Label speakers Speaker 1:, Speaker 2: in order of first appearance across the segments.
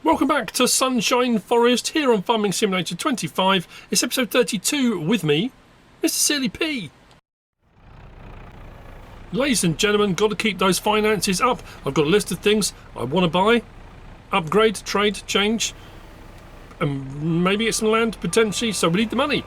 Speaker 1: Welcome back to Sunshine Forest here on Farming Simulator 25. It's episode 32 with me, MrSealyp. Ladies and gentlemen, got to keep those finances up. I've got a list of things I want to buy, upgrade, trade, change, and maybe get some land potentially, so we need the money.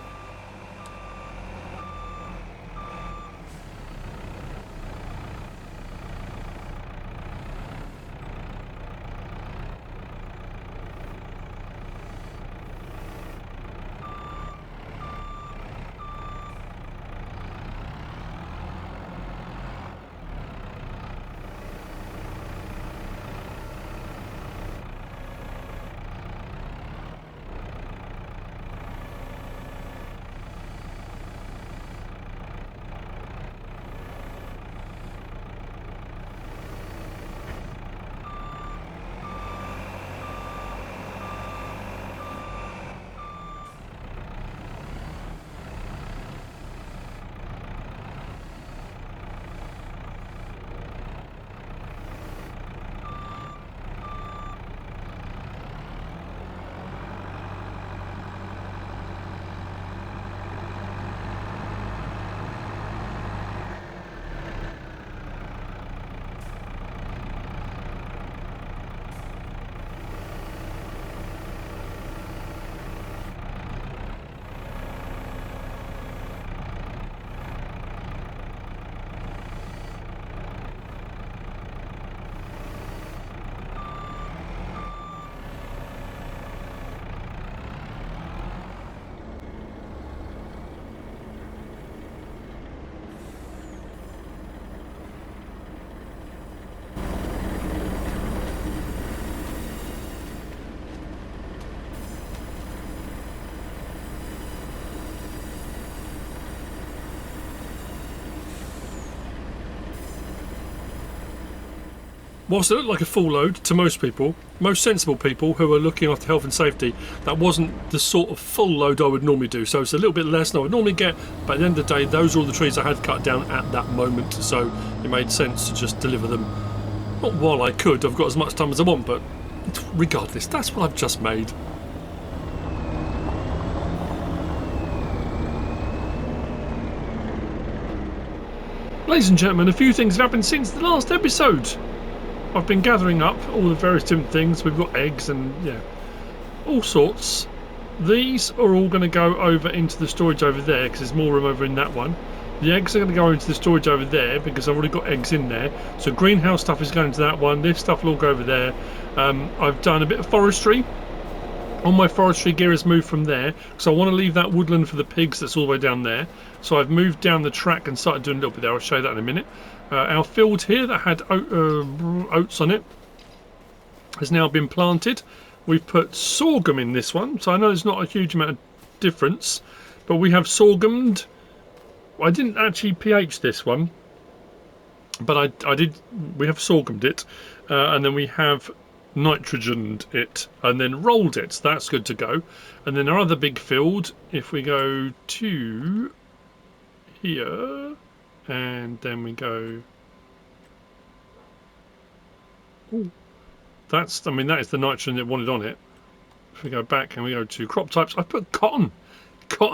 Speaker 1: Whilst it looked like a full load to most people, most sensible people who are looking after health and safety, that wasn't the sort of full load I would normally do. So it's a little bit less than I would normally get, but at the end of the day, those are all the trees I had cut down at that moment, so it made sense to just deliver them. Not while I could, I've got as much time as I want, but regardless, that's what I've just made. Ladies and gentlemen, a few things have happened since the last episode. I've been gathering up all the various different things. We've got eggs and yeah, all sorts. These are all going to go over into the storage over there because there's more room over in that one. The eggs are going to go into the storage over there because I've already got eggs in there. So greenhouse stuff is going to that one. This stuff will all go over there. I've done a bit of forestry. All my forestry gear has moved from there because I want to leave that woodland for the pigs that's all the way down there. So I've moved down the track and started doing a little bit there. I'll show you that in a minute. Our field here that had oats on it has now been planted. We've put sorghum in this one, so I know there's not a huge amount of difference, but we have sorghumed. I didn't actually pH this one, but I did. We have sorghumed it, and then we have nitrogened it and then rolled it, so that's good to go. And then our other big field, if we go to here and then we go, ooh, that's, I mean, that is the nitrogen it wanted on it. If we go back and we go to crop types, I put cotton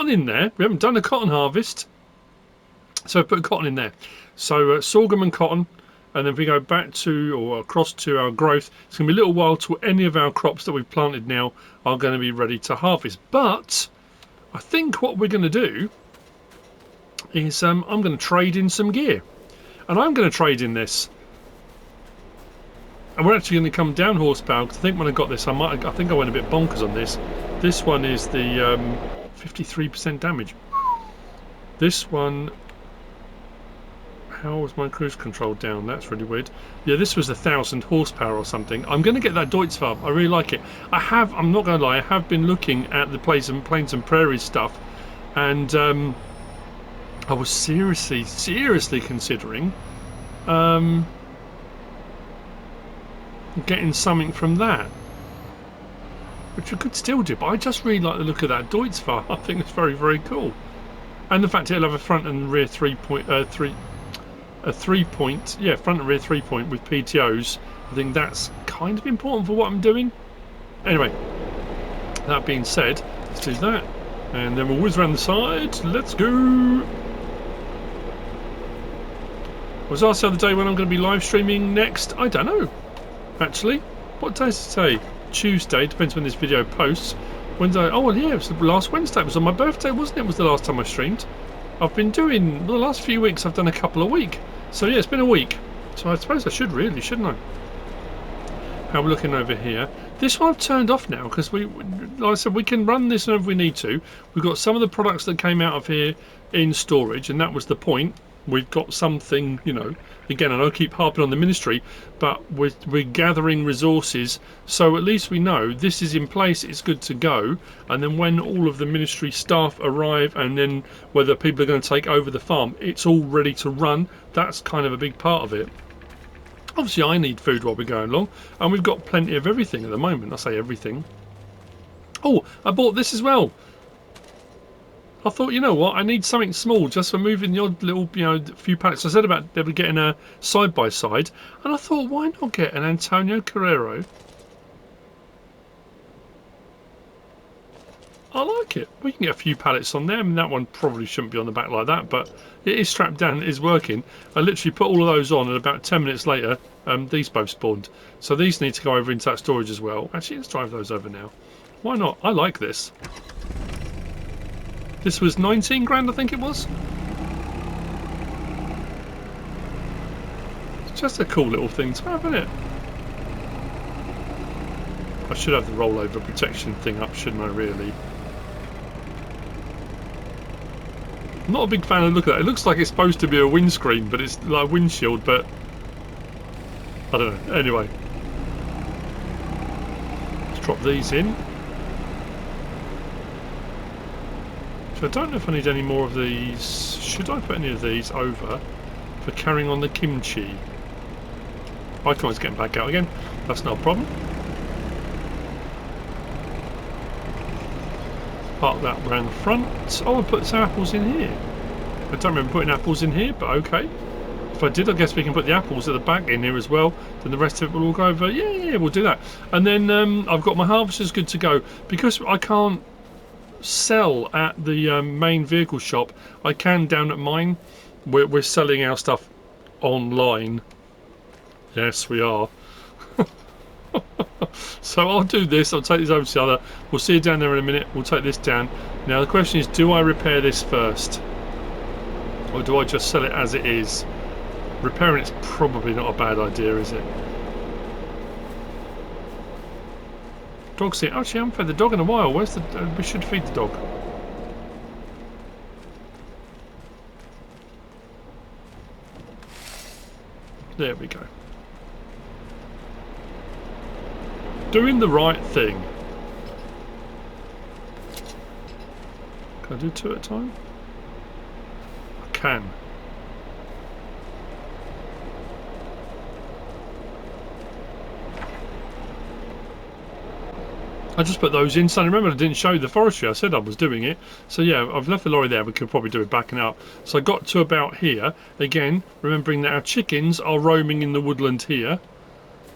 Speaker 1: in there. We haven't done a cotton harvest, so I put cotton in there. So sorghum and cotton. And then if we go back to or across to our growth, it's going to be a little while till any of our crops that we've planted now are going to be ready to harvest. But I think what we're going to do is I'm going to trade in some gear. And I'm going to trade in this. And we're actually going to come down horsepower because I think when I got this, I think I went a bit bonkers on this. This one is the 53% damage. This one... How was my cruise control down? That's really weird. Yeah, this was 1,000 horsepower or something. I'm going to get that Deutzfarb. I really like it. I'm not going to lie, I have been looking at the plains and prairies stuff, and I was seriously considering getting something from that, which we could still do. But I just really like the look of that Deutzfarb. I think it's very, very cool, and the fact it'll have a front and rear front and rear 3-point with PTOs. I think that's kind of important for what I'm doing. Anyway, that being said, let's do that. And then we'll whiz around the side. Let's go. I was asked the other day when I'm going to be live streaming next. I don't know, actually. What day does it say? Tuesday, depends when this video posts. Wednesday. Oh, well, yeah, it was the last Wednesday. It was on my birthday, wasn't it? It was the last time I streamed. I've been doing, the last few weeks, I've done a couple a week. So, yeah, it's been a week. So I suppose I should really, shouldn't I? How we're looking over here. This one I've turned off now because we, like I said, we can run this whenever we need to. We've got some of the products that came out of here in storage, and that was the point. We've got something, you know, again, and I keep harping on the ministry, but we're gathering resources, so at least we know this is in place, it's good to go, and then when all of the ministry staff arrive, and then whether people are going to take over the farm, it's all ready to run. That's kind of a big part of it. Obviously, I need food while we're going along, and we've got plenty of everything at the moment. I say everything. Oh, I bought this as well. I thought, you know what, I need something small just for moving the odd little, you know, few pallets. I said about getting a side-by-side, and I thought, why not get an Antonio Carrero? I like it. We can get a few pallets on there. I mean, that one probably shouldn't be on the back like that, but it is strapped down, it is working. I literally put all of those on, and about 10 minutes later, these both spawned. So these need to go over into that storage as well. Actually, let's drive those over now. Why not? I like this. This was 19 grand, I think it was. It's just a cool little thing to have, isn't it? I should have the rollover protection thing up, shouldn't I, really? I'm not a big fan of the look of that. It looks like it's supposed to be a windscreen, but it's like a windshield, but I don't know. Anyway. Let's drop these in. So I don't know if I need any more of these. Should I put any of these over for carrying on the kimchi? I can always get them back out again. That's not a problem. Park that around the front. Oh, I put some apples in here. I don't remember putting apples in here, but okay. If I did, I guess we can put the apples at the back in here as well. Then the rest of it will all go over. Yeah, we'll do that. And then I've got my harvesters good to go. Because I can't sell at the main vehicle shop, I can down at mine. We're selling our stuff online. Yes, we are. So I'll do this, I'll take this over to the other. We'll see you down there in a minute. We'll take this down. Now the question is, do I repair this first? Or do I just sell it as it is? Repairing it's probably not a bad idea, is it? Dog's here. Actually, I haven't fed the dog in a while. Where's the... we should feed the dog. There we go. Doing the right thing. Can I do two at a time? I can. I just put those in. So remember, I didn't show you the forestry. I said I was doing it. So yeah, I've left the lorry there. We could probably do it backing up. So I got to about here. Again, remembering that our chickens are roaming in the woodland here.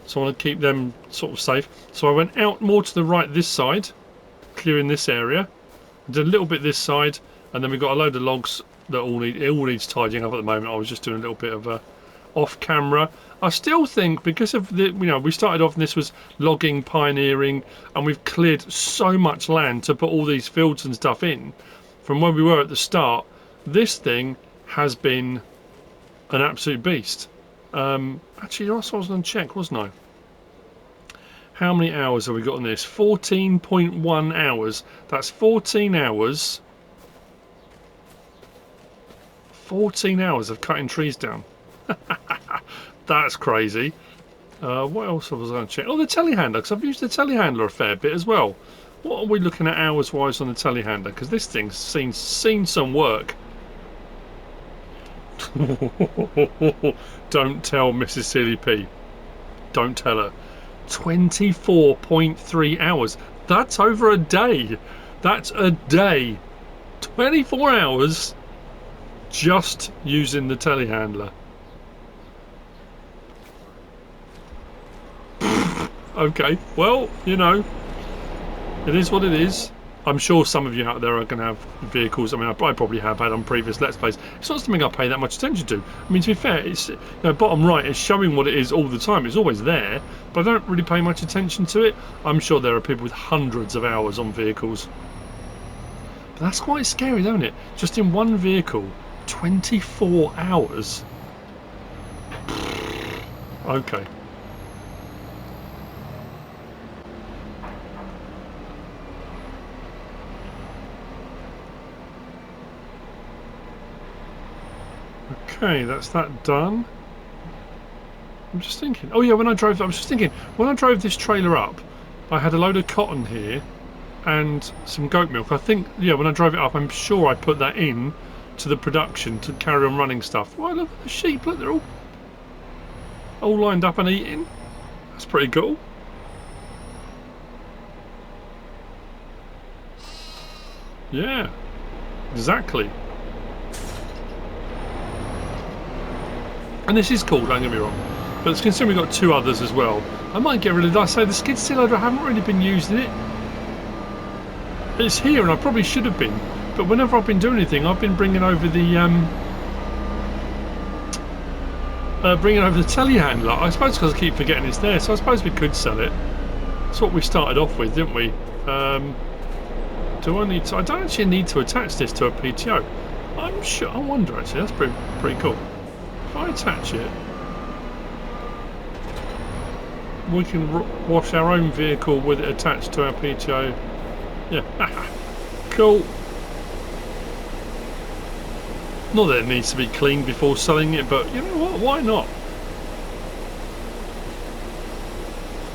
Speaker 1: So I want to keep them sort of safe. So I went out more to the right this side, clearing this area. Did a little bit this side, and then we've got a load of logs that it all needs tidying up at the moment. I was just doing a little bit of off camera. I still think because of the, you know, we started off and this was logging, pioneering, and we've cleared so much land to put all these fields and stuff in from where we were at the start. This thing has been an absolute beast. Actually, I was going to check, wasn't I? How many hours have we got on this? 14.1 hours. That's 14 hours. 14 hours of cutting trees down. That's crazy. What else was I going to check? Oh, the telehandler, because I've used the telehandler a fair bit as well. What are we looking at hours-wise on the telehandler? Because this thing's seen some work. Don't tell Mrs. Sealyp. Don't tell her. 24.3 hours. That's over a day. That's a day. 24 hours just using the telehandler. Okay, well, you know, It is what it is. I'm sure some of you out there are going to have vehicles. I mean, I probably have had on previous Let's Plays. It's not something I pay that much attention to. I mean, to be fair, it's, you know, bottom right is showing what it is all the time. It's always there, but I don't really pay much attention to it. I'm sure there are people with hundreds of hours on vehicles. But that's quite scary, don't it? Just in one vehicle, 24 hours. Okay. Okay, that's that done. I'm just thinking. Oh yeah, when I drove, I was just thinking when I drove this trailer up, I had a load of cotton here and some goat milk. I think, yeah, when I drove it up, I'm sure I put that in to the production to carry on running stuff. Well, look at the sheep. Look, they're all lined up and eating. That's pretty cool. Yeah, exactly. And this is cool, don't get me wrong. But considering we've got two others as well, I might get rid of that. I say the skid steer loader, I haven't really been using it. It's here and I probably should have been. But whenever I've been doing anything, I've been bringing over the telehandler. I suppose because I keep forgetting it's there, so I suppose we could sell it. That's what we started off with, didn't we? Do I need to? I don't actually need to attach this to a PTO. I'm sure. I wonder actually. That's pretty cool. If I attach it, we can wash our own vehicle with it attached to our PTO. Yeah, cool. Not that it needs to be cleaned before selling it, but you know what? Why not?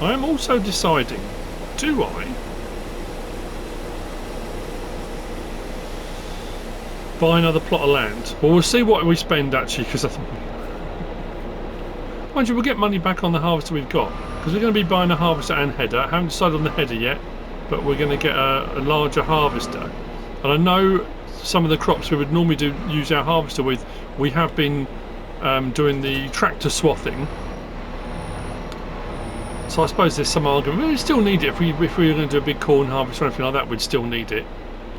Speaker 1: I am also deciding, do I buy another plot of land? Well, we'll see what we spend actually, because I think, mind you, we'll get money back on the harvester we've got, because we're going to be buying a harvester and header. I haven't decided on the header yet, but we're going to get a larger harvester. And I know some of the crops we would normally use our harvester with, we have been doing the tractor swathing. So I suppose there's some argument. We still need it. If we were going to do a big corn harvest or anything like that, we'd still need it.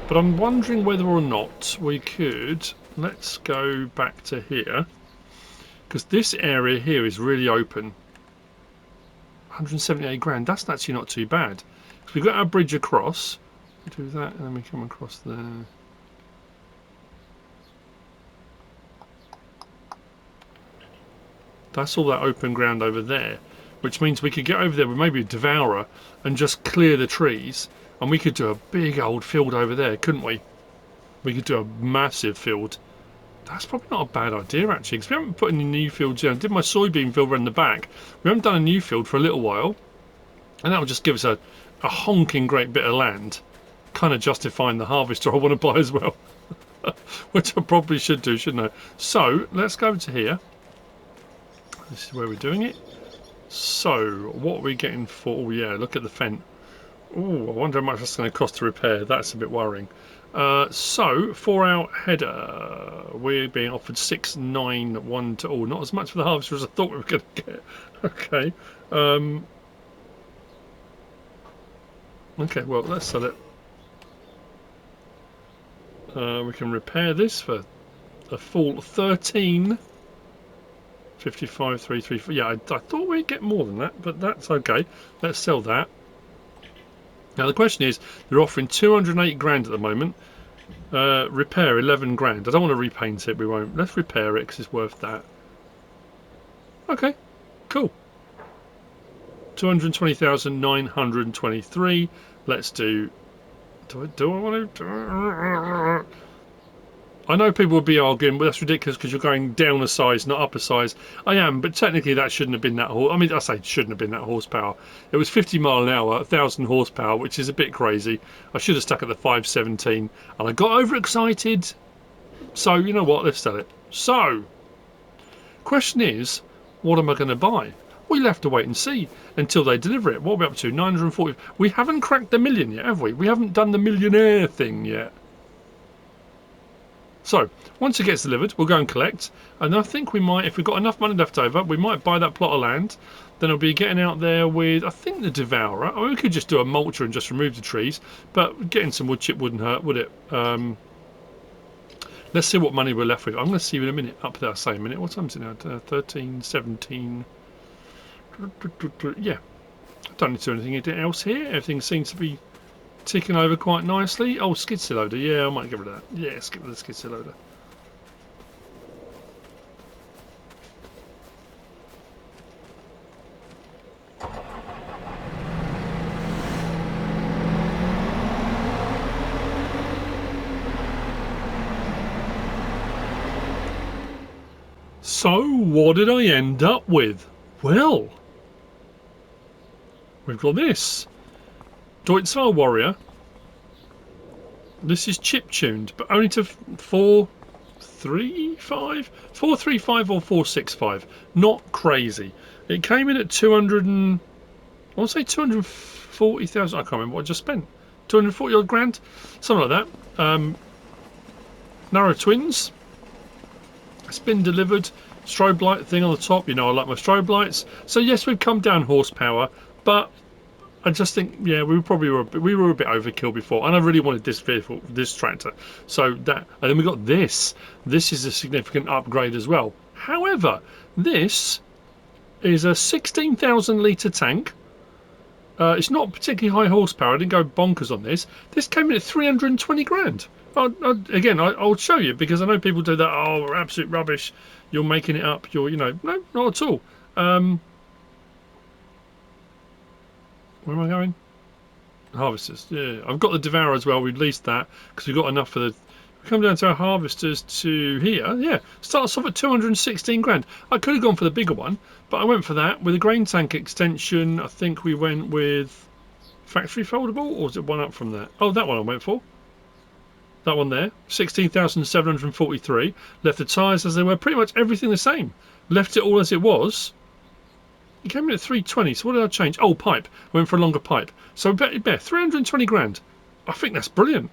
Speaker 1: But I'm wondering whether or not we could. Let's go back to here, because this area here is really open. 178 grand. That's actually not too bad. We've got our bridge across. Do that, and then we come across there. That's all that open ground over there, which means we could get over there with maybe a devourer and just clear the trees, and we could do a big old field over there, couldn't we? We could do a massive field. That's probably not a bad idea actually, because we haven't put any new fields in. I did my soybean field around the back. We haven't done a new field for a little while, and that will just give us a honking great bit of land, kind of justifying the harvester I want to buy as well. Which I probably should do, shouldn't I? So let's go to here. This is where we're doing it. So what are we getting for? Oh yeah, look at the fence. Oh, I wonder how much that's going to cost to repair. That's a bit worrying. So for our header, we're being offered 6,912. Oh, not as much for the harvester as I thought we were going to get. Okay. Okay, well, let's sell it. We can repair this for a full 13. 55,334. Yeah, I thought we'd get more than that, but that's okay. Let's sell that. Now the question is, they're offering 208 grand at the moment. Repair 11 grand. I don't want to repaint it. We won't. Let's repair it because it's worth that. Okay, cool. 220,923. Let's do. Do I want to? I know people would be arguing, but that's ridiculous because you're going down a size, not up a size. I am, but technically that shouldn't have been that. I mean, I say it shouldn't have been that horsepower. It was 50 mile an hour, 1,000 horsepower, which is a bit crazy. I should have stuck at the 517, and I got overexcited. So you know what? Let's sell it. So, question is, what am I going to buy? We'll have to wait and see until they deliver it. What are we up to? 940. We haven't cracked the million yet, have we? We haven't done the millionaire thing yet. So once it gets delivered, we'll go and collect. And I think we might, if we've got enough money left over, we might buy that plot of land. Then I'll be getting out there with, I think, the Devourer. I mean, we could just do a mulcher and just remove the trees, but getting some wood chip wouldn't hurt, would it? Let's see what money we're left with. I'm going to see you in a minute. Up there, say a minute. What time is it now? 13, 17. Yeah. I don't need to do anything else here. Everything seems to be ticking over quite nicely. Oh, skid steer loader. Yeah, I might get rid of that. Yeah, skip the skid steer loader. So, what did I end up with? Well, we've got this. Deutzar Warrior. This is chip tuned, but only to 435? 435 or 465. Not crazy. It came in at 200 and... I want to say 240,000. I can't remember what I just spent. 240 odd grand? Something like that. Narrow twins. It's been delivered. Strobe light thing on the top. You know I like my strobe lights. So yes, we've come down horsepower, but I just think, yeah, we were a bit overkill before, and I really wanted this vehicle, this tractor. So that, and then we got this. This is a significant upgrade as well. However, this is a 16,000 litre tank. It's not particularly high horsepower. I didn't go bonkers on this. This came in at 320 grand. Again, I'll show you, because I know people do that. Oh, absolute rubbish. You're making it up. You're, no, not at all. Where am I going? Harvesters. Yeah, I've got the Devourer as well. We leased that because we've got enough for the. We come down to our harvesters to here. Yeah, starts off at 216 grand. I could have gone for the bigger one, but I went for that with a grain tank extension. I think we went with factory foldable, or was it one up from that? Oh, that one I went for. That one there, 16,743. Left the tyres as they were, pretty much everything the same. Left it all as it was. It came in at 320, so what did I change? Oh, pipe. Went for a longer pipe. So, 320 grand. I think that's brilliant.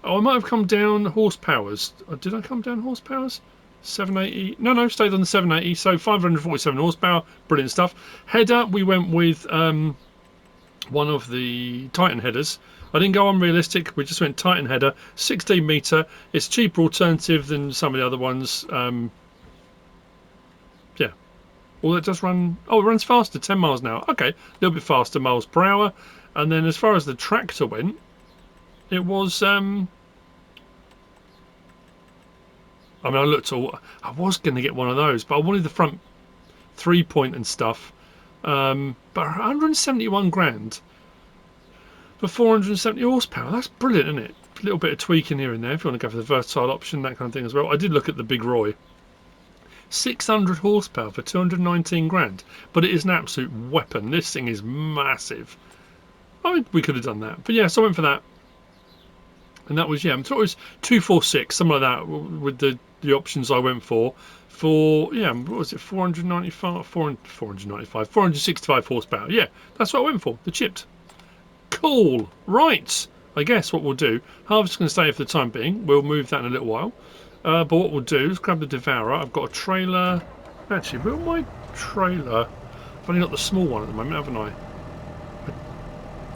Speaker 1: Oh, I might have come down horsepowers. Did I come down horsepowers? 780. No, stayed on the 780. So 547 horsepower. Brilliant stuff. Header, we went with one of the Titan headers. I didn't go unrealistic. We just went Titan header, 16 metre. It's a cheaper alternative than some of the other ones. Yeah. Well, it does run. Oh, it runs faster, 10 miles an hour. Okay, a little bit faster, miles per hour. And then as far as the tractor went, it was. I mean, I looked all. I was going to get one of those, but I wanted the front 3-point and stuff. But 171 grand for 470 horsepower. That's brilliant, isn't it? A little bit of tweaking here and there if you want to go for the versatile option, that kind of thing as well. I did look at the Big Roy. 600 horsepower for 219 grand, but it is an absolute weapon. This thing is massive. I mean, we could have done that, but yeah, so I went for that, and that was, yeah, I thought it was 246, something like that, with the options I went for yeah, what was it, 465 horsepower. Yeah, that's what I went for, the chipped. Cool. Right, I guess what we'll do, Harvest's going to stay for the time being. We'll move that in a little while. But what we'll do is grab the Devourer. I've got a trailer. Actually, where's my trailer? I've only got the small one at the moment, haven't I? I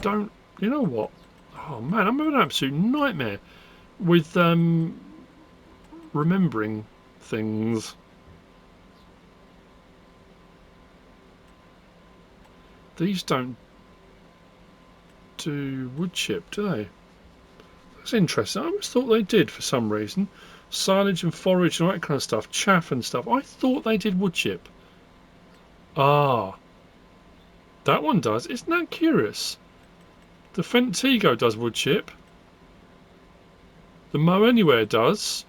Speaker 1: don't. You know what? Oh man, I'm having an absolute nightmare with remembering things. These don't do wood chip, do they? That's interesting. I always thought they did for some reason. Silage and forage and all that kind of stuff, chaff and stuff. I thought they did wood chip. Ah, that one does. Isn't that curious? The Fentigo does wood chip. The Mow Anywhere does.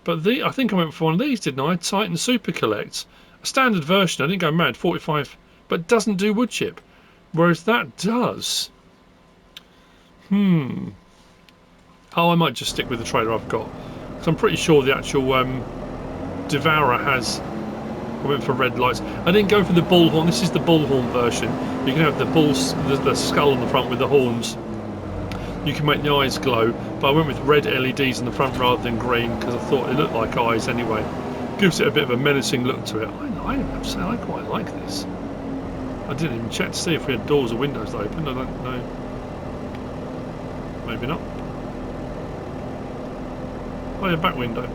Speaker 1: But I think I went for one of these, didn't I? Titan Super Collect. A standard version. I didn't go mad. 45, but doesn't do wood chip. Whereas that does. Oh, I might just stick with the trailer I've got. So I'm pretty sure the actual Devourer has. I went for red lights. I didn't go for the bullhorn. This is the bullhorn version. You can have the bulls, the skull on the front with the horns. you can make the eyes glow, but I went with red LEDs in the front rather than green because I thought it looked like eyes anyway. Gives it a bit of a menacing look to it. I have to say I quite like this. I didn't even check to see if we had doors or windows open. I don't know. Maybe not. Oh yeah, back window.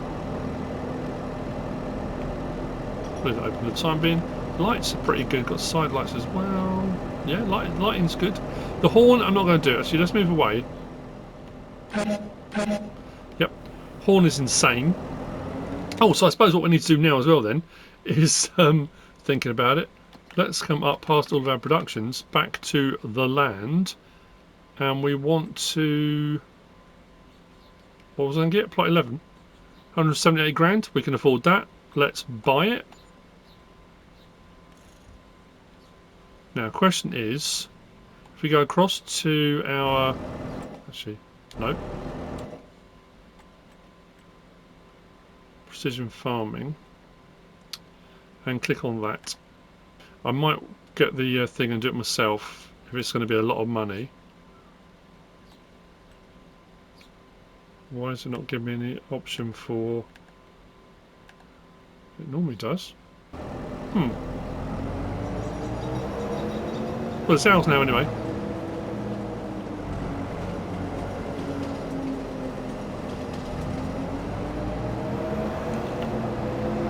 Speaker 1: Leave it open for the time being. Lights are pretty good. Got side lights as well. Yeah, lighting's good. The horn I'm not going to do. Actually, let's move away. Yep. Horn is insane. Oh, so I suppose what we need to do now as well then is, thinking about it, let's come up past all of our productions back to the land, and we want to, what was I going to get? Plot 11. 178 grand. We can afford that. Let's buy it. Now, question is, if we go across to our, actually, no. Precision farming, and click on that. I might get the thing and do it myself if it's going to be a lot of money. Why is it not giving me any option for? It normally does. Well, it's ours now anyway.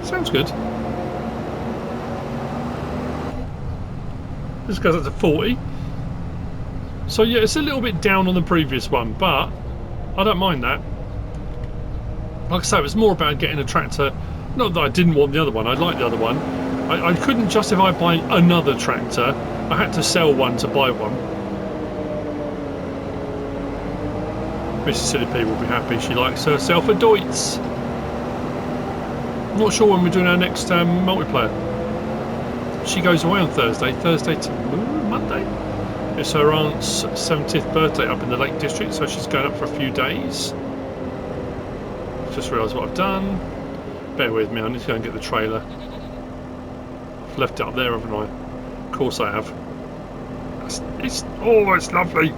Speaker 1: Sounds good. This goes up to 40. So yeah, it's a little bit down on the previous one, but I don't mind that. Like I say, it was more about getting a tractor. Not that I didn't want the other one, I liked the other one. I couldn't justify buying another tractor. I had to sell one to buy one. MrSealyp will be happy, she likes herself a Deutz. I'm not sure when we're doing our next multiplayer. She goes away on Thursday to Monday. It's her aunt's 70th birthday up in the Lake District, so she's going up for a few days. Just realised what I've done. Bear with me, I need to go and get the trailer. I've left it up there, haven't I? Of course I have. It's lovely.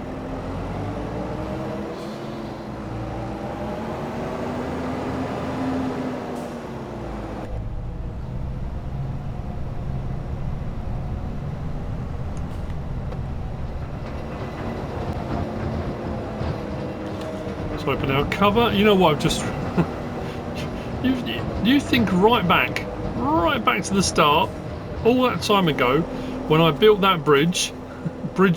Speaker 1: So open our cover. You know what? I've just you think right back to the start, all that time ago, when I built that bridge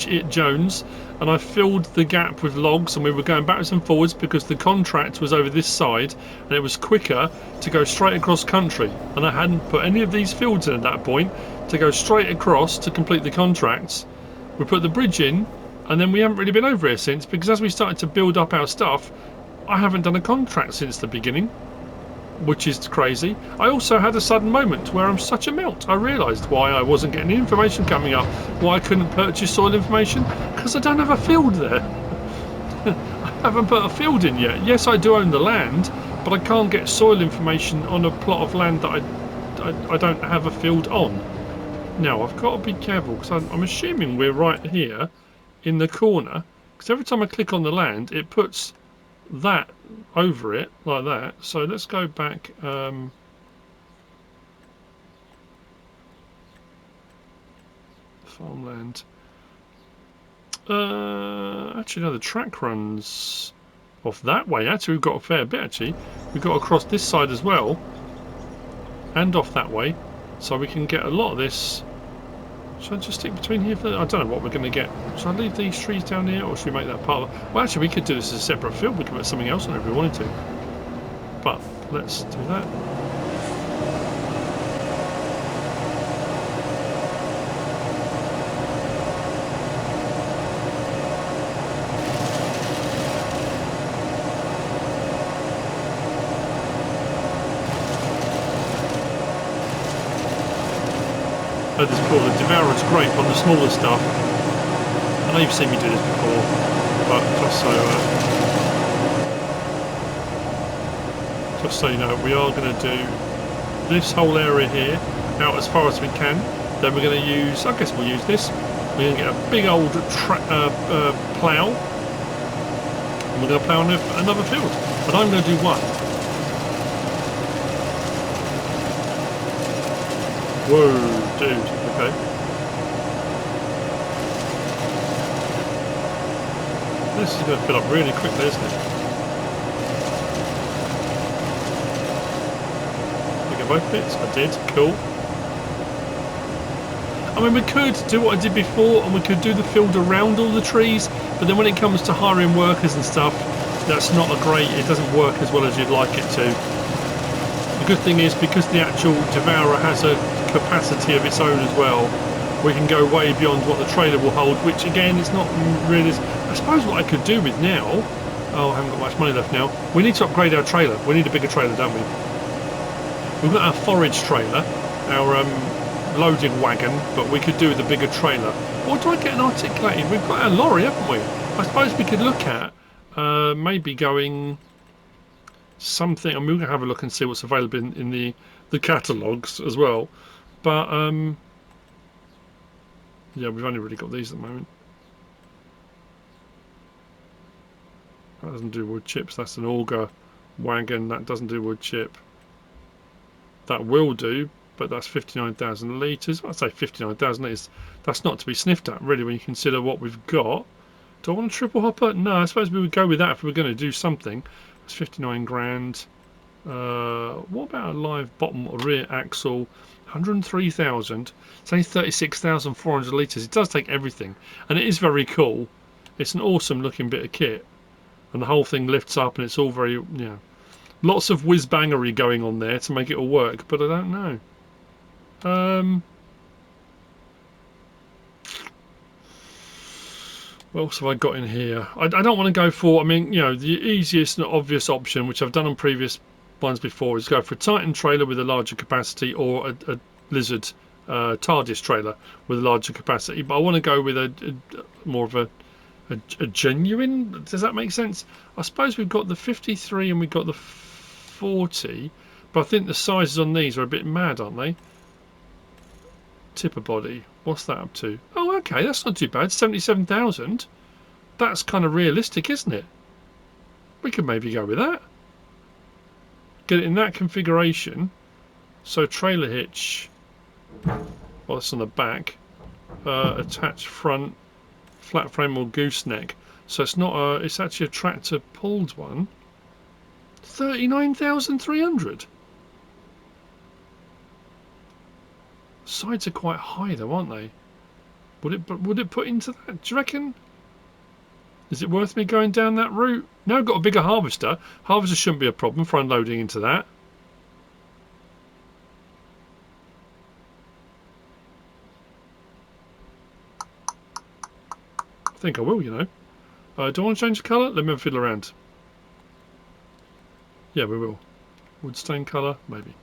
Speaker 1: it Jones, and I filled the gap with logs, and we were going backwards and forwards because the contract was over this side, and it was quicker to go straight across country, and I hadn't put any of these fields in at that point to go straight across to complete the contracts. We put the bridge in, and then we haven't really been over here since, because as we started to build up our stuff, I haven't done a contract since the beginning, which is crazy. I also had a sudden moment where I'm such a melt. I realised why I wasn't getting the information coming up, why I couldn't purchase soil information, because I don't have a field there. I haven't put a field in yet. Yes, I do own the land, but I can't get soil information on a plot of land that I don't have a field on. Now, I've got to be careful, because I'm assuming we're right here in the corner, because every time I click on the land, it puts that over it like that. So let's go back. Farmland. Actually, no, the track runs off that way. Actually, we've got a fair bit. Actually, we've got across this side as well, and off that way, so we can get a lot of this. Should I just stick between here? I don't know what we're going to get. Should I leave these trees down here, or should we make that part of it? Well, actually, we could do this as a separate field. We could put something else on it if we wanted to. But let's do that. This before, the Devourer's great on the smaller stuff. I know you've seen me do this before, but just so you know, we are going to do this whole area here out as far as we can. Then we're going to use, I guess we'll use this. We're going to get a big old plough, and we're going to plough another field. But I'm going to do one. Whoa, dude. Okay. This is going to fill up really quickly, isn't it? I get both bits? I did. Cool. I mean, we could do what I did before, and we could do the field around all the trees, but then when it comes to hiring workers and stuff, that's not a great... It doesn't work as well as you'd like it to. The good thing is, because the actual Devourer has a capacity of its own as well, we can go way beyond what the trailer will hold, which again is not really... I suppose what I could do with now... Oh, I haven't got much money left now. We need to upgrade our trailer. We need a bigger trailer, don't we? We've got our Forage trailer, our loading wagon, but we could do with a bigger trailer. Or do I get an articulated? We've got our lorry, haven't we? I suppose we could look at maybe going something... I mean, we're going to have a look and see what's available in the catalogues as well. But... yeah, we've only really got these at the moment. That doesn't do wood chips. That's an auger wagon. That doesn't do wood chip. That will do, but that's 59,000 litres. I'd say 59,000 litres. That's not to be sniffed at, really, when you consider what we've got. Do I want a triple hopper? No, I suppose we would go with that if we were going to do something. That's 59 grand. What about a live bottom or rear axle? 103,000. It's only 36,400 litres. It does take everything, and it is very cool. It's an awesome looking bit of kit, and the whole thing lifts up, and it's all very, you know, lots of whiz-bangery going on there to make it all work, but I don't know. What else have I got in here? I don't want to go for, I mean, you know, the easiest and obvious option, which I've done on previous ones before, is go for a Titan trailer with a larger capacity, or a Lizard Tardis trailer with a larger capacity. But I want to go with a more of a genuine. Does that make sense? I suppose we've got the 53 and we've got the 40, but I think the sizes on these are a bit mad, aren't they? Tipper body, what's that up to? Oh, okay, that's not too bad. 77,000. That's kind of realistic, isn't it? We could maybe go with that. Get it in that configuration. So trailer hitch, well, it's on the back. Attached front, flat frame or gooseneck. So it's not a. It's actually a tractor pulled one. 39,300. Sides are quite high though, aren't they? Would it put into that? Do you reckon? Is it worth me going down that route? Now I've got a bigger harvester. Harvester shouldn't be a problem for unloading into that. I think I will, you know. Do I want to change the colour? Let me have a fiddle around. Yeah, we will. Wood stain colour, maybe.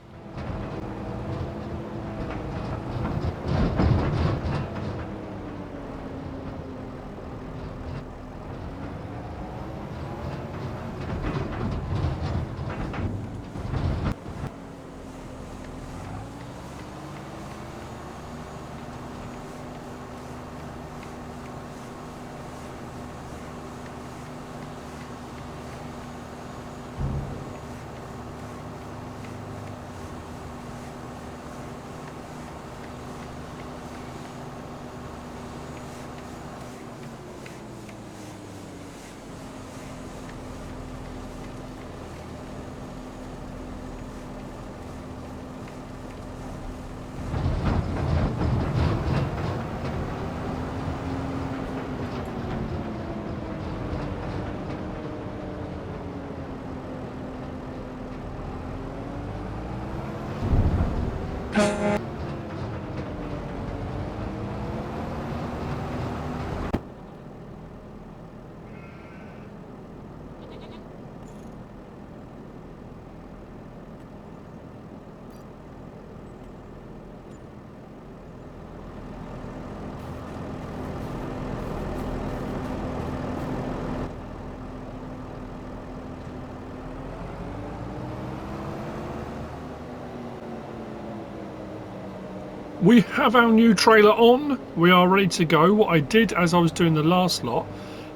Speaker 1: We have our new trailer on. We are ready to go. What I did as I was doing the last lot,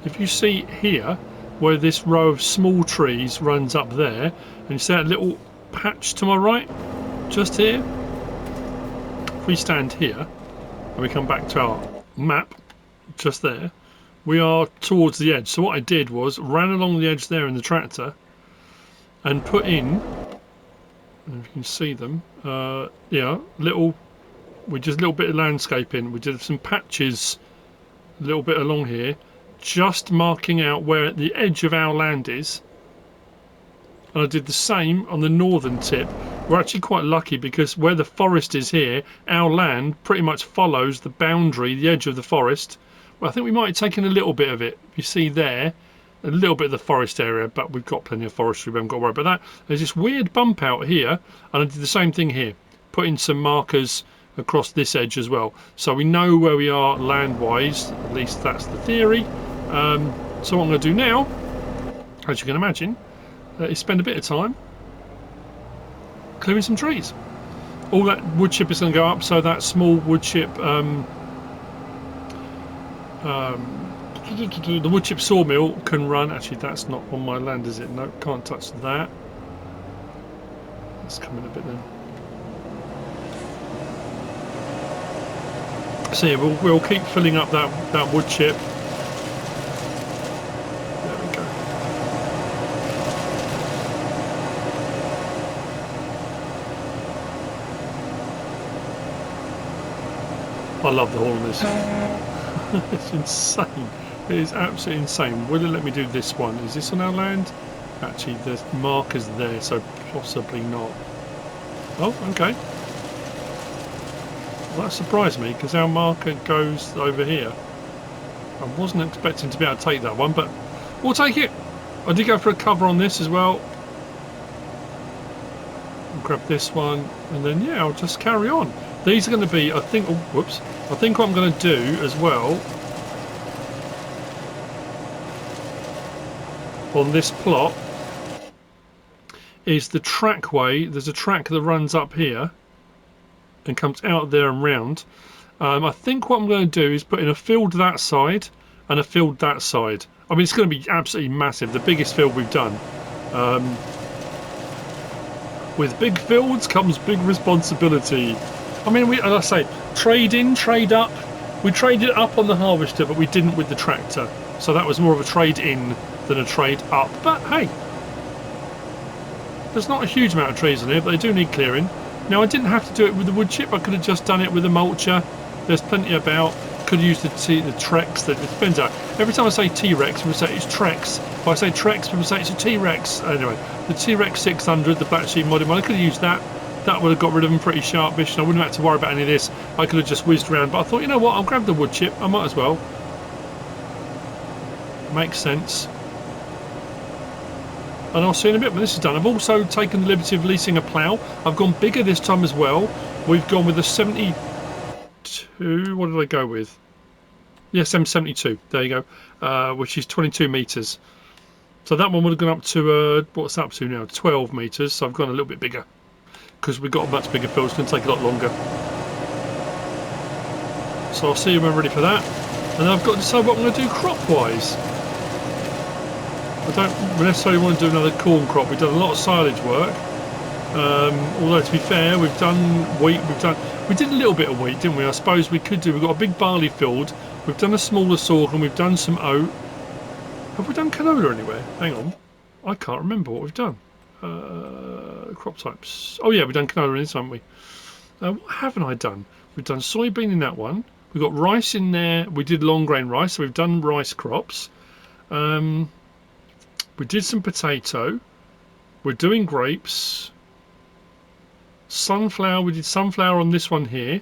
Speaker 1: if you see here, where this row of small trees runs up there, and you see that little patch to my right, just here. If we stand here and we come back to our map, just there, we are towards the edge. So what I did was ran along the edge there in the tractor and put in, if you can see them, yeah, little, we just a little bit of landscaping. We did some patches a little bit along here, just marking out where the edge of our land is. And I did the same on the northern tip. We're actually quite lucky because where the forest is here, our land pretty much follows the boundary, the edge of the forest. Well, I think we might have taken a little bit of it. You see there, a little bit of the forest area, but we've got plenty of forestry. We haven't got to worry about that. There's this weird bump out here, and I did the same thing here. Put in some markers across this edge as well. So we know where we are land-wise. At least that's the theory. So what I'm going to do now, as you can imagine, is spend a bit of time clearing some trees. All that wood chip is going to go up, so that small wood chip, the wood chip sawmill can run. Actually, that's not on my land, is it? No, can't touch that. Let's come in a bit then. So yeah, we'll keep filling up that wood chip. There we go. I love the haul on this. It's insane. It is absolutely insane. Will it let me do this one? Is this on our land? Actually, the marker's there, so possibly not. Oh, okay. Well, that surprised me because our marker goes over here. I wasn't expecting to be able to take that one, but we'll take it. I did go for a cover on this as well. I'll grab this one, and then yeah, I'll just carry on. These are going to be, I think. Oh, whoops! I think what I'm going to do as well on this plot is the trackway. There's a track that runs up here and comes out there and round. I think what I'm going to do is put in a field that side and a field that side. I mean, it's going to be absolutely massive, the biggest field we've done. With big fields comes big responsibility. I mean, as I say, trade in, trade up. We traded up on the harvester, but we didn't with the tractor. So that was more of a trade in than a trade up. But hey, there's not a huge amount of trees on here, but they do need clearing. Now, I didn't have to do it with the wood chip. I could have just done it with a mulcher. There's plenty about. Could use the Trex. That it depends out. Every time I say T-Rex, people say it's Trex. If I say Trex, people say it's a T-Rex. Anyway, the T-Rex 600, the black sheep modded one, I could have used that. That would have got rid of them pretty sharpish, and I wouldn't have had to worry about any of this. I could have just whizzed around. But I thought, you know what? I'll grab the wood chip. I might as well. Makes sense. And I'll see in a bit when this is done. I've also taken the liberty of leasing a plough. I've gone bigger this time as well. We've gone with a 72. What did I go with? Yes, M72. There you go. Which is 22 metres. So that one would have gone up to what's that up to now? 12 metres. So I've gone a little bit bigger because we've got a much bigger field. It's going to take a lot longer. So I'll see you when we're ready for that. And then I've got to decide what I'm going to do crop-wise. I don't necessarily want to do another corn crop. We've done a lot of silage work. Although to be fair, we've done wheat. We did a little bit of wheat, didn't we? I suppose we could do. We've got a big barley field. We've done a smaller sorghum. We've done some oat. Have we done canola anywhere? Hang on, I can't remember what we've done. Crop types. Oh yeah, we've done canola in this, haven't we? What haven't I done? We've done soybean in that one. We've got rice in there. We did long grain rice, so we've done rice crops. We did some potato. We're doing grapes. Sunflower, we did sunflower on this one here.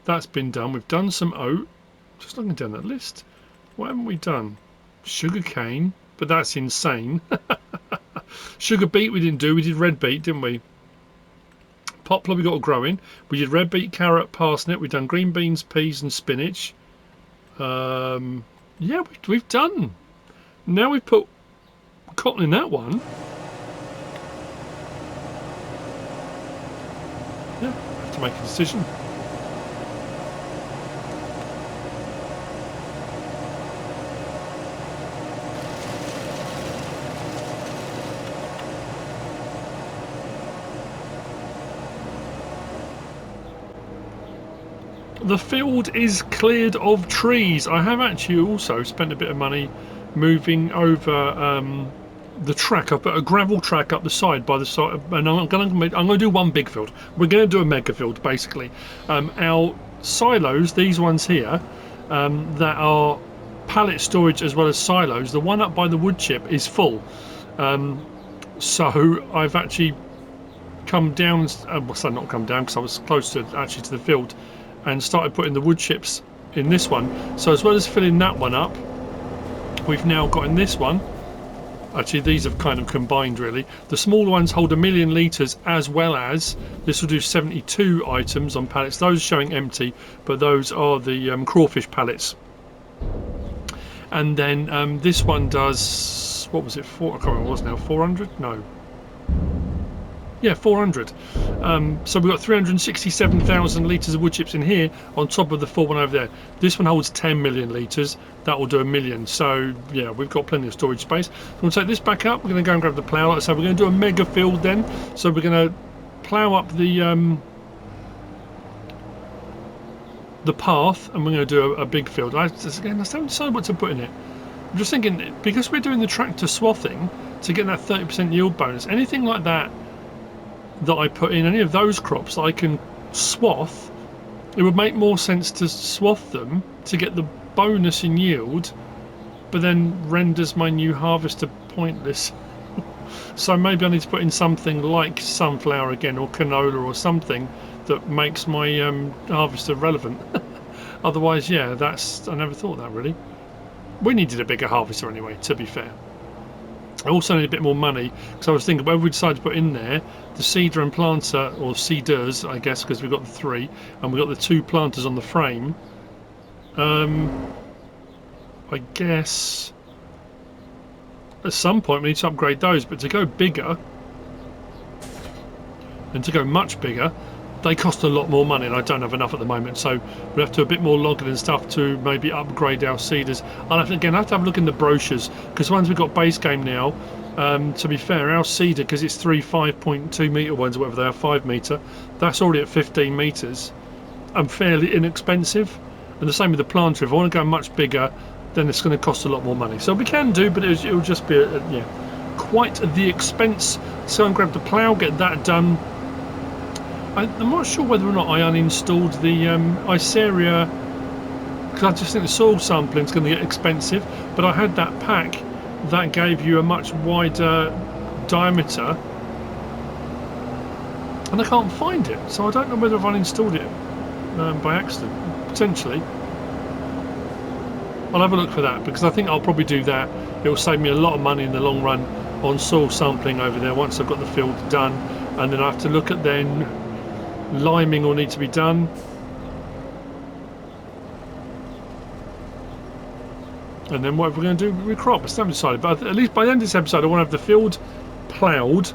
Speaker 1: That's been done. We've done some oat. Just looking down that list. What haven't we done? Sugar cane, but that's insane. Sugar beet we didn't do. We did red beet, didn't we? Poplar we got to grow in. We did red beet, carrot, parsnip. We've done green beans, peas and spinach. Yeah, we've done. Now we've put cotton in that one. Yeah, I have to make a decision. the field is cleared of trees. I have actually also spent a bit of money moving over the track. I've put a gravel track up the side by the side, and I'm going to do one big field. We're going to do a mega field basically. Our silos, these ones here, that are pallet storage as well as silos. The one up by the wood chip is full, so I've actually come down. Well, not come down because I was close to the field, and started putting the wood chips in this one. So as well as filling that one up, we've now got in this one. Actually, these have kind of combined really. The smaller ones hold 1,000,000 litres, as well as this will do 72 items on pallets. Those are showing empty, but those are the crawfish pallets. And then this one does, what was it for? I can't remember what it was now. 400? No. Yeah, 400. So we've got 367,000 litres of wood chips in here on top of the full one over there. This one holds 10 million litres. That will do 1,000,000. So yeah, we've got plenty of storage space. We'll take this back up. We're going to go and grab the plough. Like I said, we're going to do a mega field then. So we're going to plough up the path, and we're going to do a big field. I haven't decided what to put in it. I'm just thinking, because we're doing the tractor swathing to get that 30% yield bonus, anything like that I put in, any of those crops that I can swath, it would make more sense to swath them to get the bonus in yield, but then renders my new harvester pointless. So maybe I need to put in something like sunflower again, or canola, or something that makes my harvester relevant. Otherwise, yeah, I never thought that really. We needed a bigger harvester anyway, to be fair. I also need a bit more money, because I was thinking whether we decide to put in there the seeder and planter, or seeders I guess, because we've got the 3 and we've got the 2 planters on the frame. I guess at some point we need to upgrade those, but to go bigger and to go much bigger, they cost a lot more money, and I don't have enough at the moment, so we'll have to do a bit more logging and stuff to maybe upgrade our seeders. I'll have to have a look in the brochures, because once we've got base game now, to be fair, our seeder, because it's 3 5.2 metre ones, or whatever they are, 5 metre, that's already at 15 metres and fairly inexpensive. And the same with the planter. If I want to go much bigger, then it's going to cost a lot more money. So we can do, but it'll just be quite the expense. So I'm going to grab the plough, get that done. I'm not sure whether or not I uninstalled the Iceria, because I just think the soil sampling is going to get expensive, but I had that pack that gave you a much wider diameter, and I can't find it, so I don't know whether I've uninstalled it by accident. Potentially. I'll have a look for that, because I think I'll probably do that. It will save me a lot of money in the long run on soil sampling over there once I've got the field done, and then I have to look at then liming will need to be done, and then what we're going to do with crop, I still haven't decided, but at least by the end of this episode I want to have the field ploughed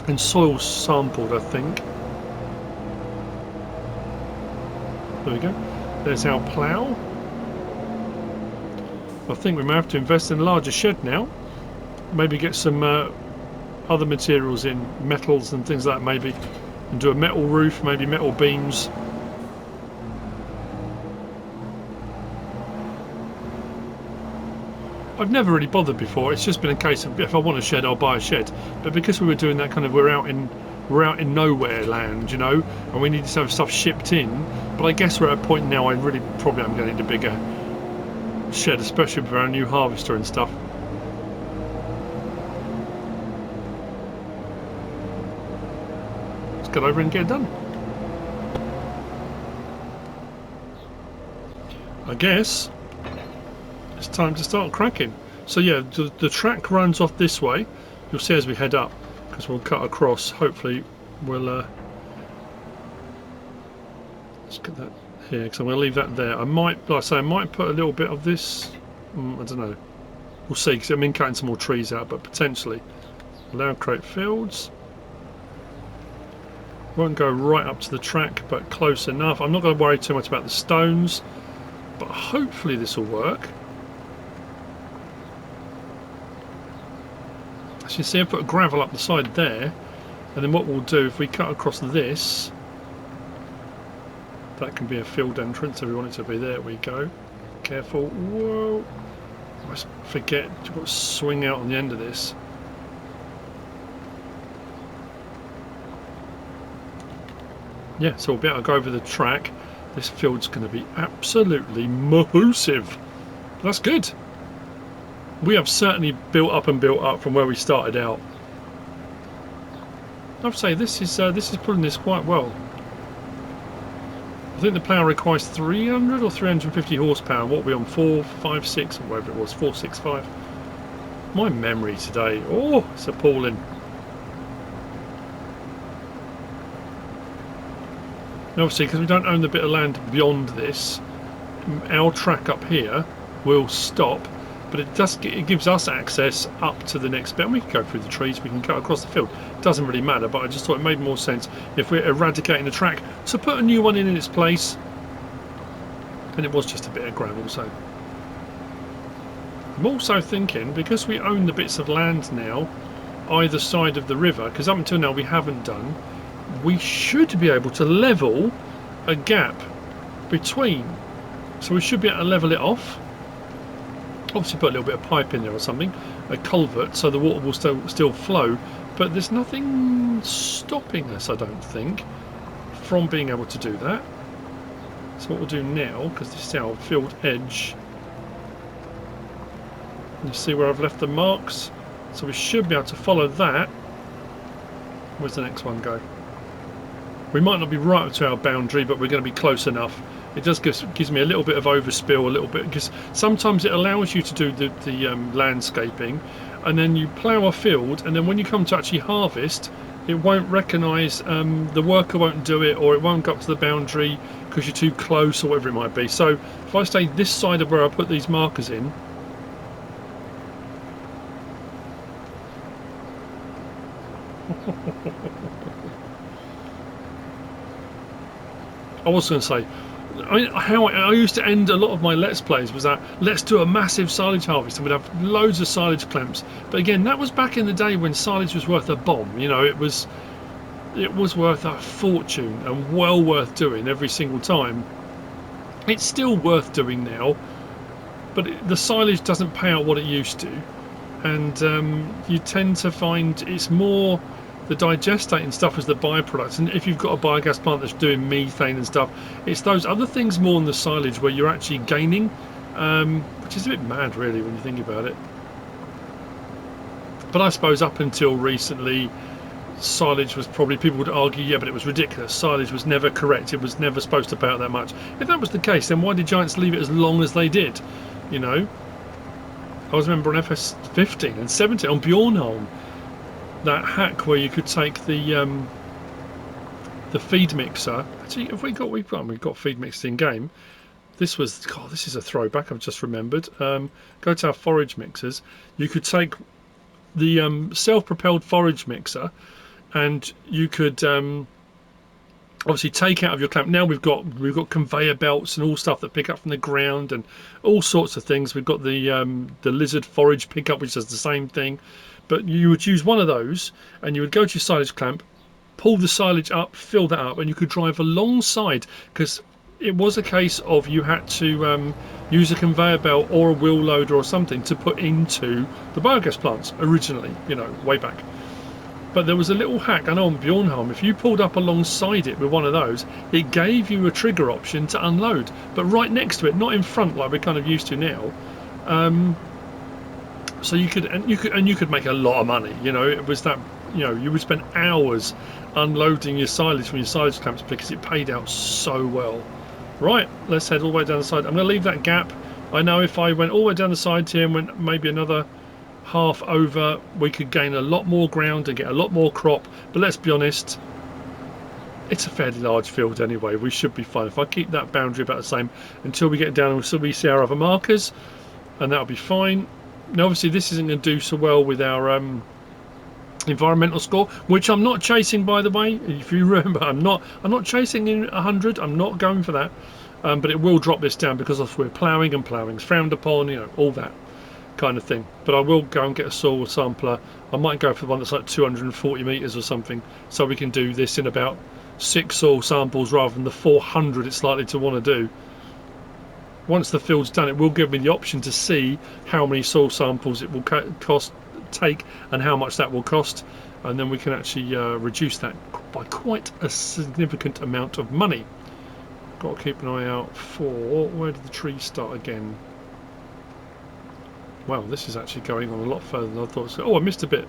Speaker 1: and soil sampled, I think. There we go, there's our plough. I think we may have to invest in a larger shed now, maybe get some other materials in, metals and things like that maybe, and do a metal roof, maybe metal beams. I've never really bothered before. It's just been a case of if I want a shed, I'll buy a shed. But because we were doing that kind of, we're out in nowhere land, you know, and we need to have stuff shipped in. But I guess we're at a point now I really probably am going to need a bigger shed, especially for our new harvester and stuff. Get over and get it done. I guess it's time to start cracking. So yeah, the track runs off this way. You'll see as we head up, because we'll cut across. Hopefully we'll let's get that here, because I'm going to leave that there. I might, like I say, I might put a little bit of this, I don't know, we'll see, because I'm cutting some more trees out, but potentially. Allow create fields. Won't go right up to the track, but close enough. I'm not going to worry too much about the stones, but hopefully this will work. As you see, I put gravel up the side there, and then what we'll do if we cut across this, That can be a field entrance if we want it to be. There we go. Careful. Whoa. I must forget to swing out on the end of this. Yeah, so we'll be able to go over the track. This field's going to be absolutely massive. That's good. We have certainly built up from where we started out. I'd say this is pulling this quite well. I think the plough requires 300 or 350 horsepower. What are we on? 456 or whatever it was, 465. My memory today, oh, it's appalling. And obviously, because we don't own the bit of land beyond this, our track up here will stop, but it gives us access up to the next bit. And we can go through the trees, we can cut across the field. It doesn't really matter, but I just thought it made more sense if we're eradicating the track to put a new one in its place. And it was just a bit of gravel, so. I'm also thinking, because we own the bits of land now, either side of the river, because up until now we haven't done, we should be able to level a gap between. So we should be able to level it off. Obviously put a little bit of pipe in there or something, a culvert, so the water will still flow, but there's nothing stopping us, I don't think, from being able to do that. So what we'll do now, because this is our field edge, you see where I've left the marks, so we should be able to follow that. Where's the next one go? We might not be right up to our boundary, but we're going to be close enough. It just gives me a little bit of overspill, a little bit, because sometimes it allows you to do the landscaping, and then you plough a field, and then when you come to actually harvest, it won't recognise, the worker won't do it, or it won't go up to the boundary because you're too close, or whatever it might be. So if I stay this side of where I put these markers in, I was going to say, how I used to end a lot of my Let's Plays was that, let's do a massive silage harvest, and we'd have loads of silage clamps. But again, that was back in the day when silage was worth a bomb. You know, it was worth a fortune and well worth doing every single time. It's still worth doing now, but the silage doesn't pay out what it used to, and you tend to find it's more the digestate and stuff as the byproducts. And if you've got a biogas plant that's doing methane and stuff, it's those other things more than the silage where you're actually gaining, which is a bit mad really when you think about it. But I suppose up until recently, silage was probably, people would argue, yeah, but it was ridiculous. Silage was never correct. It was never supposed to pay out that much. If that was the case, then why did giants leave it as long as they did? You know, I was remember on FS15 and 17 on Bjornholm, that hack where you could take the feed mixer. Actually, we've got feed mixers in game. This was, God, this is a throwback. I've just remembered. Go to our forage mixers. You could take the self-propelled forage mixer, and you could obviously take out of your clamp. Now we've got conveyor belts and all stuff that pick up from the ground and all sorts of things. We've got the lizard forage pickup, which does the same thing. But you would use one of those, and you would go to your silage clamp, pull the silage up, fill that up, and you could drive alongside, because it was a case of you had to use a conveyor belt or a wheel loader or something to put into the biogas plants originally, you know, way back. But there was a little hack, I know on Bjornholm, if you pulled up alongside it with one of those, it gave you a trigger option to unload, but right next to it, not in front like we're kind of used to now. So you could make a lot of money. You know, it was that, you know, you would spend hours unloading your silage from your silage clamps because it paid out so well. Right, let's head all the way down the side. I'm going to leave that gap. I know if I went all the way down the side here and went maybe another half over, we could gain a lot more ground and get a lot more crop. But let's be honest, it's a fairly large field anyway. We should be fine. If I keep that boundary about the same until we get down and we see our other markers, and that'll be fine. Now obviously this isn't going to do so well with our environmental score, which I'm not chasing, by the way. If you remember, I'm not chasing in 100. I'm not going for that, but it will drop this down because we're ploughing, and ploughing's frowned upon, you know, all that kind of thing. But I will go and get a soil sampler. I might go for one that's like 240 meters or something, so we can do this in about 6 soil samples rather than the 400 it's likely to want to do. Once the field's done, it will give me the option to see how many soil samples it will take and how much that will cost, and then we can actually reduce that by quite a significant amount of money. Got to keep an eye out for, where did the trees start again? Well, this is actually going on a lot further than I thought. So, oh, I missed a bit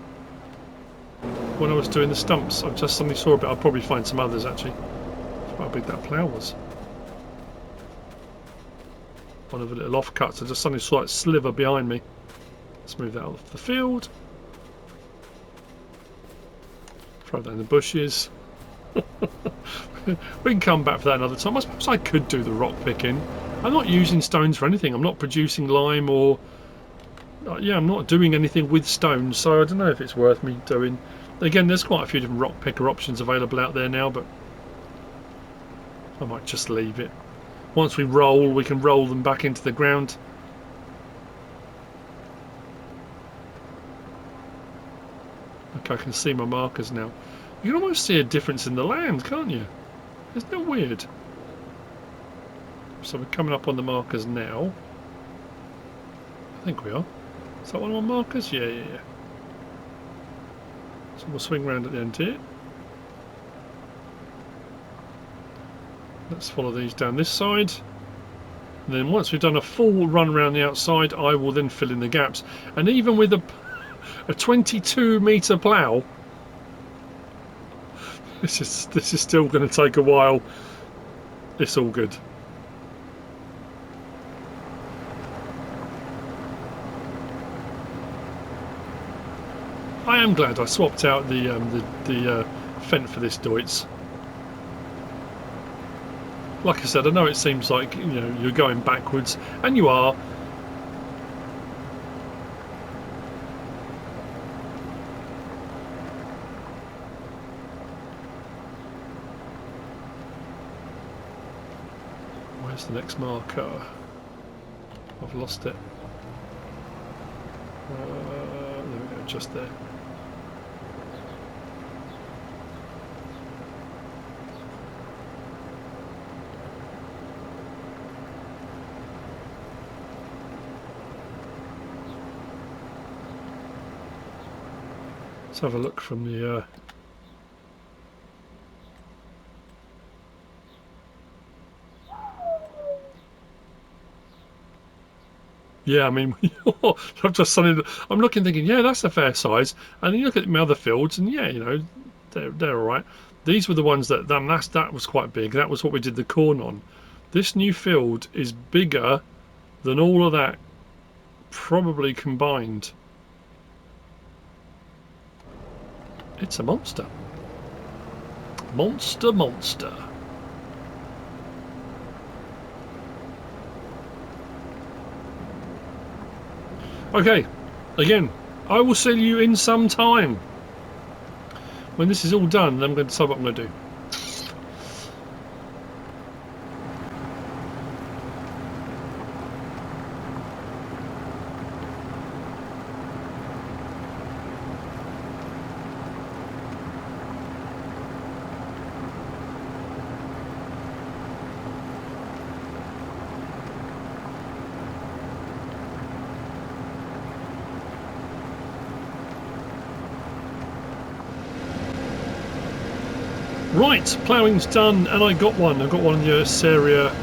Speaker 1: when I was doing the stumps. I just suddenly saw a bit. I'll probably find some others actually. That's how big that plough was. One of the little offcuts. I just suddenly saw that sliver behind me. Let's move that off the field. Throw that in the bushes. We can come back for that another time. I suppose I could do the rock picking. I'm not using stones for anything. I'm not producing lime or... yeah, I'm not doing anything with stones, so I don't know if it's worth me doing. Again, there's quite a few different rock picker options available out there now, but I might just leave it. Once we roll, we can roll them back into the ground. Okay, I can see my markers now. You can almost see a difference in the land, can't you? Isn't that weird? So we're coming up on the markers now. I think we are. Is that one of my markers? Yeah. So we'll swing round at the end here. Let's follow these down this side. And then once we've done a full run around the outside, I will then fill in the gaps. And even with a 22-metre plough, this is still going to take a while. It's all good. I am glad I swapped out the fent for this Deutz. Like I said, I know it seems like, you know, you're going backwards, and you are. Where's the next marker? I've lost it. There we go, just there. Let's have a look from the yeah, I mean, I'm just suddenly, I'm looking thinking, yeah, that's a fair size, and then you look at my other fields and yeah, you know, they're all right. These were the ones that was quite big. That was what we did the corn on. This new field is bigger than all of that probably combined. It's a monster. Monster. Okay, again, I will see you in some time. When this is all done, then I'm going to decide what I'm going to do. Right, ploughing's done, and I got one. I've got one of the area,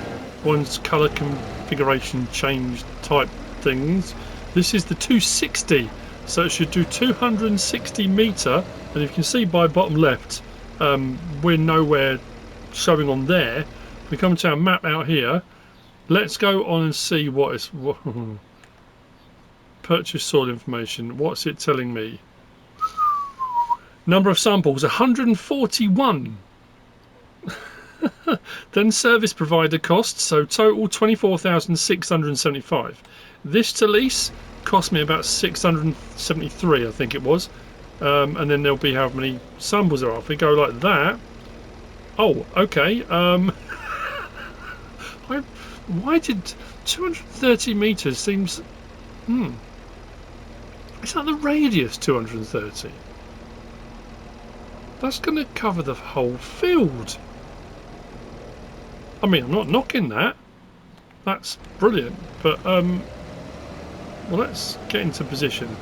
Speaker 1: one's colour configuration change type things. This is the 260, so it should do 260 metre, and you can see by bottom left, we're nowhere showing on there. If we come to our map out here, let's go on and see what is purchase soil information. What's it telling me? Number of samples 141. Then service provider costs, so total 24,675. This to lease cost me about 673, I think it was. And then there'll be how many samples there are. If we go like that, oh, okay. Why did 230 meters seems? Is that the radius 230? That's going to cover the whole field. I mean, I'm not knocking that. That's brilliant. But, well, let's get into position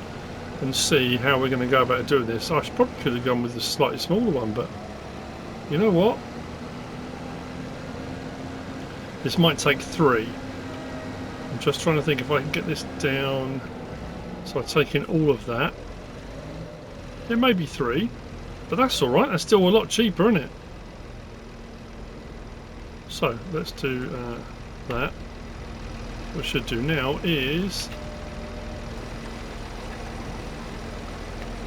Speaker 1: and see how we're going to go about doing this. I probably could have gone with the slightly smaller one, but you know what? This might take 3. I'm just trying to think if I can get this down. So I take in all of that. It may be 3, but that's alright. That's still a lot cheaper, isn't it? So let's do that. What we should do now is...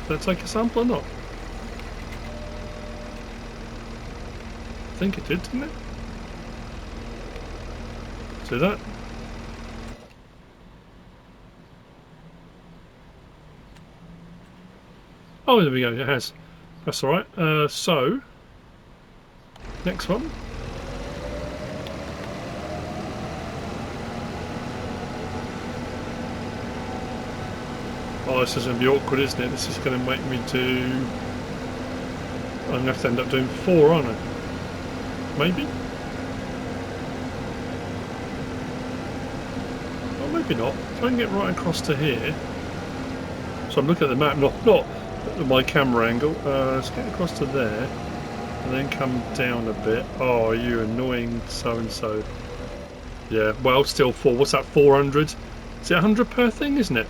Speaker 1: Did I take a sample or not? I think it did, didn't it? Do that. Oh, there we go, it has. That's alright. So, next one. Oh, this is going to be awkward, isn't it? This is going to make me do... I'm going to have to end up doing 4, aren't I? Maybe? Oh, maybe not. If I can get right across to here... So I'm looking at the map, not at my camera angle. Let's get across to there. And then come down a bit. Oh, you annoying so-and-so. Yeah, well, still 4. What's that, 400? Is it 100 per thing, isn't it?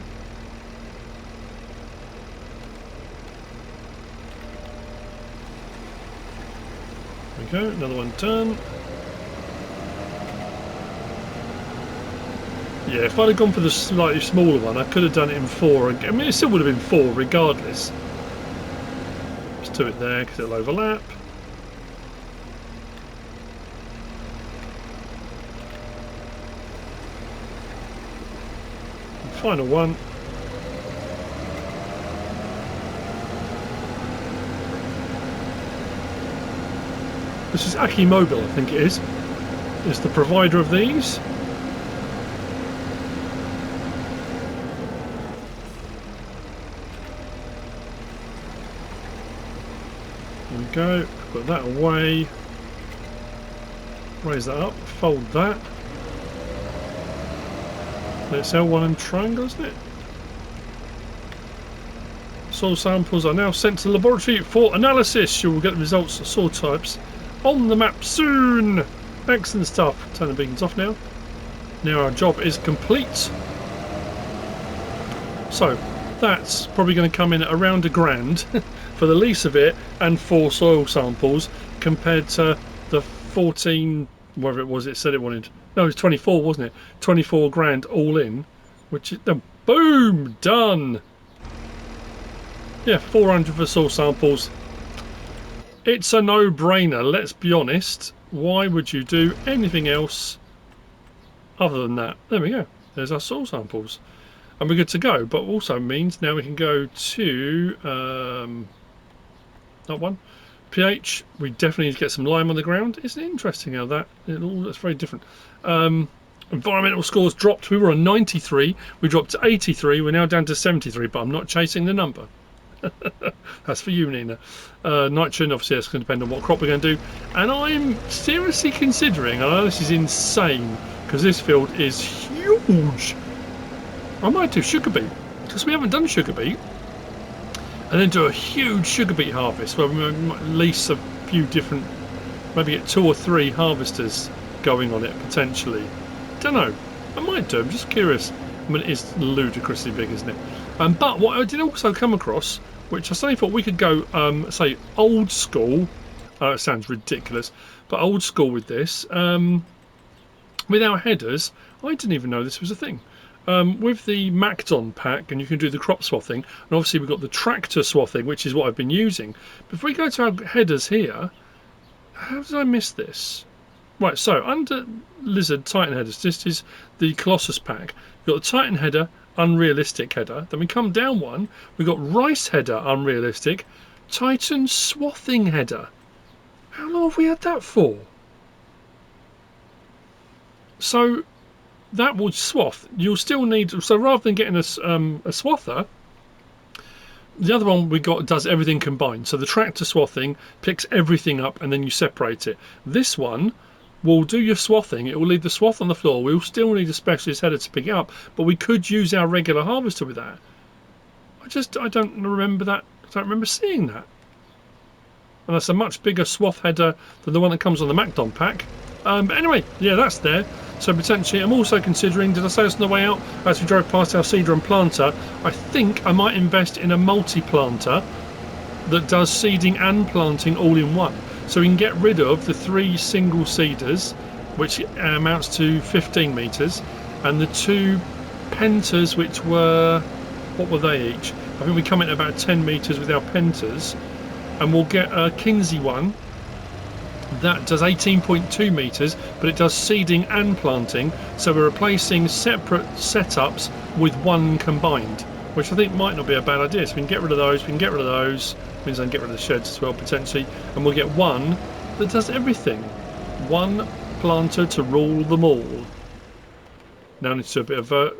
Speaker 1: There we go, another one done. Yeah, if I'd have gone for the slightly smaller one, I could have done it in 4. I mean, it still would have been 4 regardless. Let's do it there because it'll overlap. And final one. This is htModding, I think it is the provider of these. There we go, put that away, raise that up, fold that. It's L1 and triangle, isn't it? Soil samples are now sent to the laboratory for analysis. You will get the results of soil types on the map soon. Excellent stuff. Turn the beacons off now. Now our job is complete. So that's probably going to come in at around £1,000 for the lease of it and 4 soil samples compared to the 14, whatever it was it said it wanted. No, it was 24, wasn't it? 24 grand all in, which is boom, done. Yeah, 400 for soil samples. It's a no-brainer, let's be honest. Why would you do anything else other than that? There we go. There's our soil samples. And we're good to go. But also means now we can go to... that one. pH. We definitely need to get some lime on the ground. Isn't it interesting how that... It all looks very different. Environmental scores dropped. We were on 93. We dropped to 83. We're now down to 73. But I'm not chasing the number. That's for you, Nina. Nitrogen, obviously that's going to depend on what crop we're going to do, and I'm seriously considering, I know this is insane because this field is huge, I might do sugar beet because we haven't done sugar beet, and then do a huge sugar beet harvest where we might lease a few different, maybe get 2 or 3 harvesters going on it potentially. Don't know, I might do, I'm just curious. I mean, it is ludicrously big, isn't it? But what I did also come across, which I suddenly thought we could go, say, old school. It sounds ridiculous, but old school with this. With our headers, I didn't even know this was a thing. With the MacDon pack, and you can do the crop swathing, and obviously we've got the tractor swathing, which is what I've been using. But if we go to our headers here, how did I miss this? Right, so under Lizard Titan headers, this is the Colossus pack. You've got the Titan header, unrealistic header. Then we come down one, we've got Rice header, unrealistic. Titan swathing header. How long have we had that for? So that would swath. You'll still need, so rather than getting a swather, the other one we got does everything combined. So the tractor swathing picks everything up and then you separate it. This one will do your swathing. It will leave the swath on the floor. We'll still need a specialist header to pick it up, but we could use our regular harvester with that. I don't remember that. I don't remember seeing that. And that's a much bigger swath header than the one that comes on the MacDon pack. But anyway, yeah, that's there. So potentially, I'm also considering, did I say this on the way out, as we drove past our seeder and planter, I think I might invest in a multi-planter that does seeding and planting all in one. So we can get rid of the 3 single seeders, which amounts to 15 metres, and the 2 penters, which were, what were they each? I think we come in at about 10 metres with our penters, and we'll get a Kinsey one that does 18.2 metres, but it does seeding and planting, so we're replacing separate setups with one combined, which I think might not be a bad idea. So we can get rid of those, we can get rid of those, means I can get rid of the sheds as well potentially, and we'll get one that does everything. One planter to rule them all. Now I need to do a bit of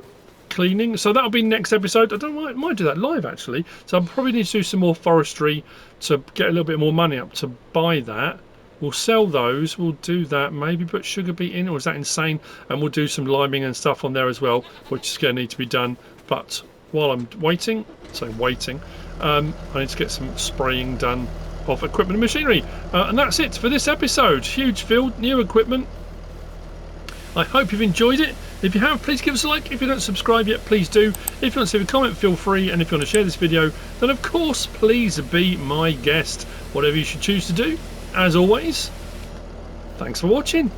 Speaker 1: cleaning, so that'll be next episode. I don't know, I might do that live actually, so I'll probably need to do some more forestry to get a little bit more money up to buy that. We'll sell those, we'll do that, maybe put sugar beet in, or is that insane? And we'll do some liming and stuff on there as well, which is going to need to be done. But while I'm waiting, I need to get some spraying done of equipment and machinery. And that's it for this episode. Huge field, new equipment. I hope you've enjoyed it. If you have, please give us a like. If you don't subscribe yet, please do. If you want to leave a comment, feel free. And if you want to share this video, then of course, please be my guest. Whatever you should choose to do. As always, thanks for watching.